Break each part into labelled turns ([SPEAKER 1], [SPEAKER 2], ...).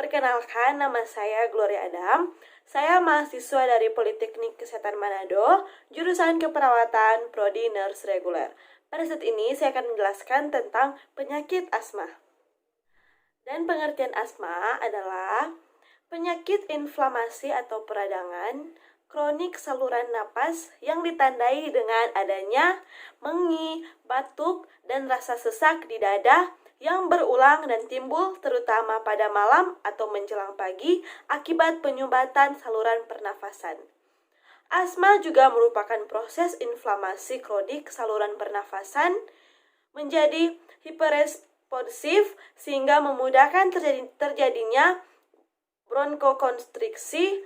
[SPEAKER 1] Perkenalkan, nama saya Gloria Adam. Saya mahasiswa dari Politeknik Kesehatan Manado, jurusan Keperawatan Prodi Nurse Reguler. Pada saat ini saya akan menjelaskan tentang penyakit asma. Dan pengertian asma adalah penyakit inflamasi atau peradangan kronik saluran napas yang ditandai dengan adanya mengi, batuk, dan rasa sesak di dada yang berulang dan timbul terutama pada malam atau menjelang pagi akibat penyumbatan saluran pernafasan. Asma juga merupakan proses inflamasi kronik saluran pernafasan menjadi hiperresponsif sehingga memudahkan terjadinya bronkokonstriksi,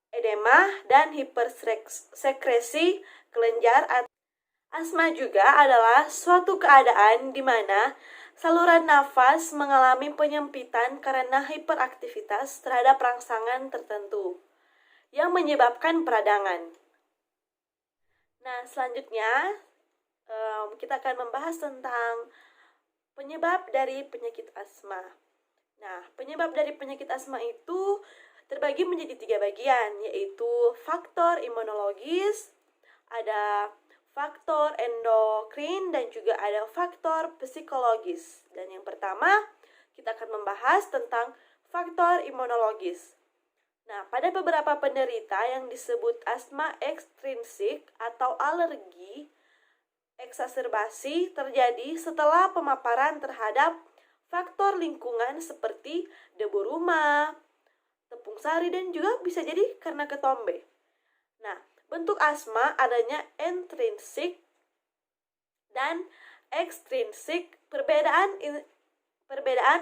[SPEAKER 1] edema, dan hipersekresi kelenjar. Asma juga adalah suatu keadaan di mana saluran nafas mengalami penyempitan karena hiperaktivitas terhadap rangsangan tertentu yang menyebabkan peradangan. Nah, selanjutnya kita akan membahas tentang penyebab dari penyakit asma. Nah, penyebab dari penyakit asma itu terbagi menjadi 3 bagian, yaitu faktor imunologis, ada faktor endokrin, dan juga ada faktor psikologis. Dan yang pertama, kita akan membahas tentang faktor imunologis. Nah, pada beberapa penderita yang disebut asma ekstrinsik atau alergi, eksaserbasi terjadi setelah pemaparan terhadap faktor lingkungan seperti debu rumah, tepung sari, dan juga bisa jadi karena ketombe. Nah, bentuk asma adanya intrinsik dan ekstrinsik. Perbedaan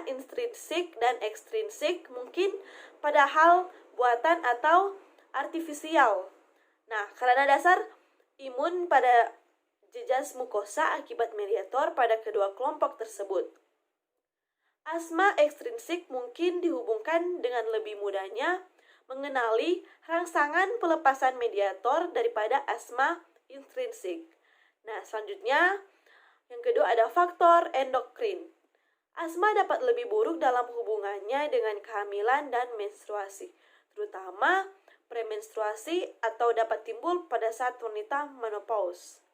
[SPEAKER 1] intrinsik dan ekstrinsik mungkin pada hal buatan atau artifisial. Nah, karena dasar imun pada jejas mukosa akibat mediator pada kedua kelompok tersebut. Asma ekstrinsik mungkin dihubungkan dengan lebih mudahnya mengenali rangsangan pelepasan mediator daripada asma intrinsik. Nah, selanjutnya yang kedua ada faktor endokrin. Asma dapat lebih buruk dalam hubungannya dengan kehamilan dan menstruasi, terutama premenstruasi atau dapat timbul pada saat wanita menopause.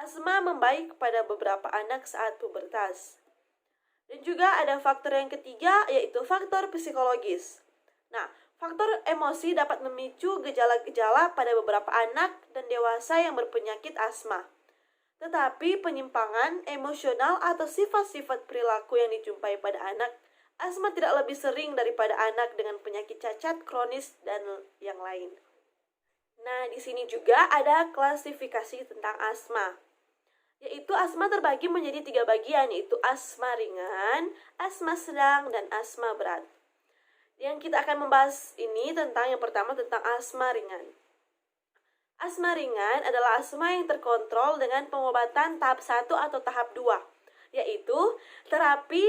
[SPEAKER 1] Asma membaik pada beberapa anak saat pubertas. Dan juga ada faktor yang ketiga, yaitu faktor psikologis. Nah, faktor emosi dapat memicu gejala-gejala pada beberapa anak dan dewasa yang berpenyakit asma. Tetapi penyimpangan emosional atau sifat-sifat perilaku yang dijumpai pada anak asma tidak lebih sering daripada anak dengan penyakit cacat kronis dan yang lain. Nah, di sini juga ada klasifikasi tentang asma. Yaitu asma terbagi menjadi 3 bagian, yaitu asma ringan, asma sedang, dan asma berat. Yang kita akan membahas ini tentang yang pertama tentang asma ringan. Asma ringan adalah asma yang terkontrol dengan pengobatan tahap 1 atau tahap 2, yaitu terapi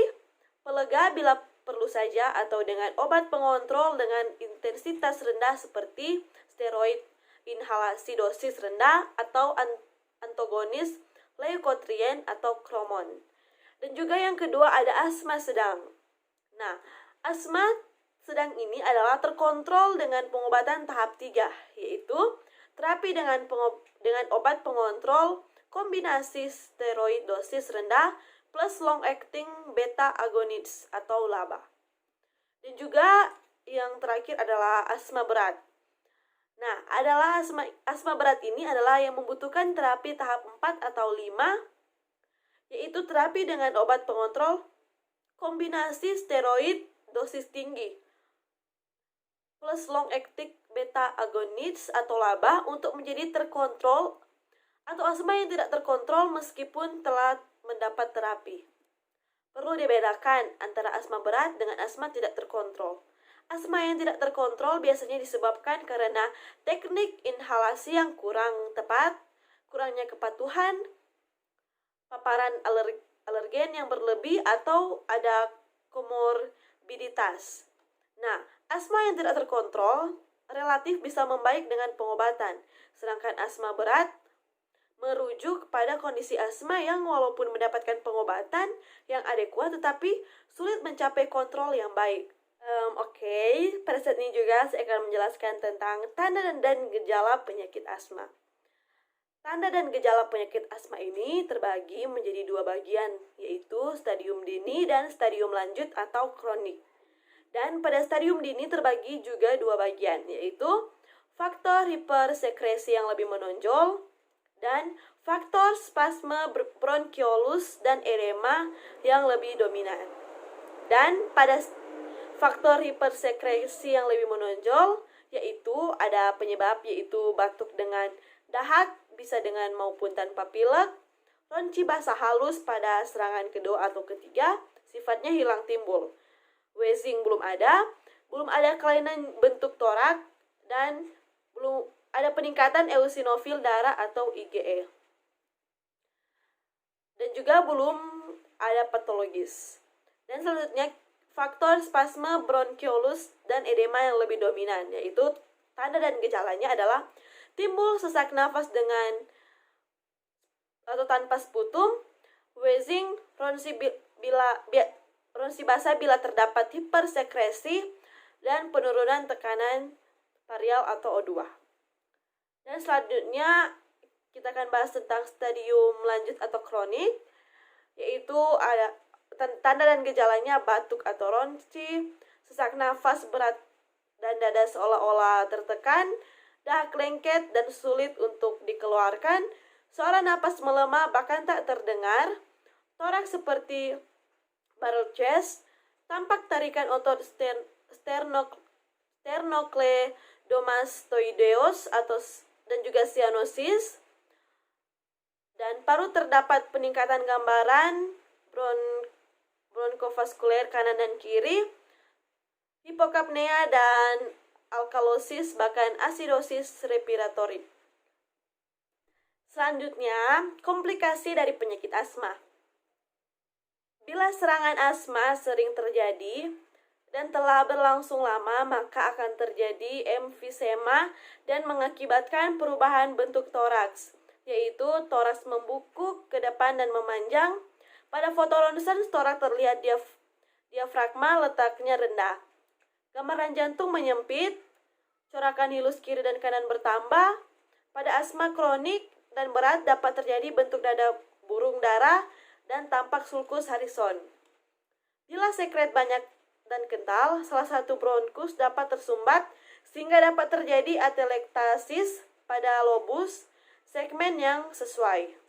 [SPEAKER 1] pelega bila perlu saja atau dengan obat pengontrol dengan intensitas rendah seperti steroid inhalasi dosis rendah atau antagonis leukotrien atau kromon. Dan juga yang kedua ada asma sedang. Nah, asma sedang ini adalah terkontrol dengan pengobatan tahap 3, yaitu terapi dengan obat pengontrol kombinasi steroid dosis rendah plus long acting beta agonist atau LABA. Dan juga yang terakhir adalah asma berat. Nah, asma berat ini adalah yang membutuhkan terapi tahap 4 atau 5, yaitu terapi dengan obat pengontrol kombinasi steroid dosis tinggi plus long acting beta agonist atau LABA untuk menjadi terkontrol, atau asma yang tidak terkontrol meskipun telah mendapat terapi. Perlu dibedakan antara asma berat dengan asma tidak terkontrol. Asma yang tidak terkontrol biasanya disebabkan karena teknik inhalasi yang kurang tepat, kurangnya kepatuhan, paparan alergen yang berlebih, atau ada komorbiditas. Nah, asma yang tidak terkontrol relatif bisa membaik dengan pengobatan, sedangkan asma berat merujuk pada kondisi asma yang walaupun mendapatkan pengobatan yang adekuat tetapi sulit mencapai kontrol yang baik. Oke, pada saat ini juga saya akan menjelaskan tentang tanda dan gejala penyakit asma. Tanda dan gejala penyakit asma ini terbagi menjadi dua bagian, yaitu stadium dini dan stadium lanjut atau kronik. Dan pada stadium dini terbagi juga dua bagian, yaitu faktor hipersekresi yang lebih menonjol dan faktor spasme bronkiolus dan edema yang lebih dominan. Dan pada faktor hipersekresi yang lebih menonjol, yaitu ada penyebab yaitu batuk dengan dahak, bisa dengan maupun tanpa pilek, ronci basah halus pada serangan kedua atau ketiga, sifatnya hilang timbul. Wheezing belum ada kelainan bentuk torak, dan belum ada peningkatan eosinofil darah atau IgE. Dan juga belum ada patologis. Dan selanjutnya faktor spasme bronkiolus dan edema yang lebih dominan, yaitu tanda dan gejalanya adalah timbul sesak nafas dengan atau tanpa sputum, wheezing, ronsi basah bila terdapat hipersekresi, dan penurunan tekanan varial atau O2. Dan selanjutnya kita akan bahas tentang stadium lanjut atau kronik, yaitu ada tanda dan gejalanya batuk atau ronci, sesak nafas berat dan dada seolah-olah tertekan, dahak lengket dan sulit untuk dikeluarkan, suara napas melemah bahkan tak terdengar, toraks seperti barrel chest, tampak tarikan otot sternocleidomastoideus dan juga cyanosis, dan paru terdapat peningkatan gambaran bronkofaskuler kanan dan kiri, hipokapnia dan alkalosis, bahkan asidosis respiratory. Selanjutnya, komplikasi dari penyakit asma. Bila serangan asma sering terjadi dan telah berlangsung lama, maka akan terjadi emfisema dan mengakibatkan perubahan bentuk toraks, yaitu toraks membungkuk ke depan dan memanjang. Pada foto ronsen, toraks terlihat diafragma letaknya rendah. Gambaran jantung menyempit, corakan hilus kiri dan kanan bertambah. Pada asma kronik dan berat dapat terjadi bentuk dada burung darah dan tampak sulcus harrison. Bila sekret banyak dan kental, salah satu bronkus dapat tersumbat sehingga dapat terjadi atelektasis pada lobus segmen yang sesuai.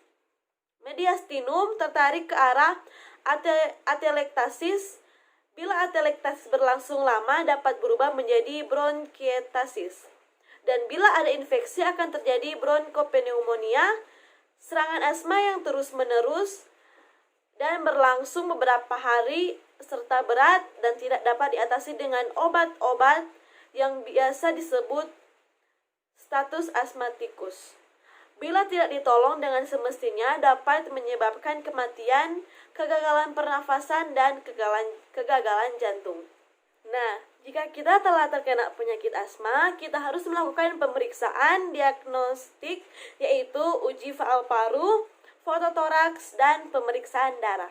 [SPEAKER 1] Mediastinum tertarik ke arah atelektasis. Bila atelektasis berlangsung lama dapat berubah menjadi bronkiektasis. Dan bila ada infeksi akan terjadi bronkopneumonia, serangan asma yang terus-menerus dan berlangsung beberapa hari serta berat dan tidak dapat diatasi dengan obat-obat yang biasa disebut status asmatikus. Bila tidak ditolong dengan semestinya dapat menyebabkan kematian, kegagalan pernafasan, dan kegagalan jantung. Nah, jika kita telah terkena penyakit asma, kita harus melakukan pemeriksaan diagnostik, yaitu uji faal paru, fototoraks, dan pemeriksaan darah.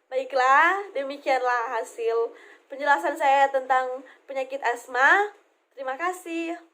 [SPEAKER 1] Baiklah, demikianlah hasil penjelasan saya tentang penyakit asma. Terima kasih.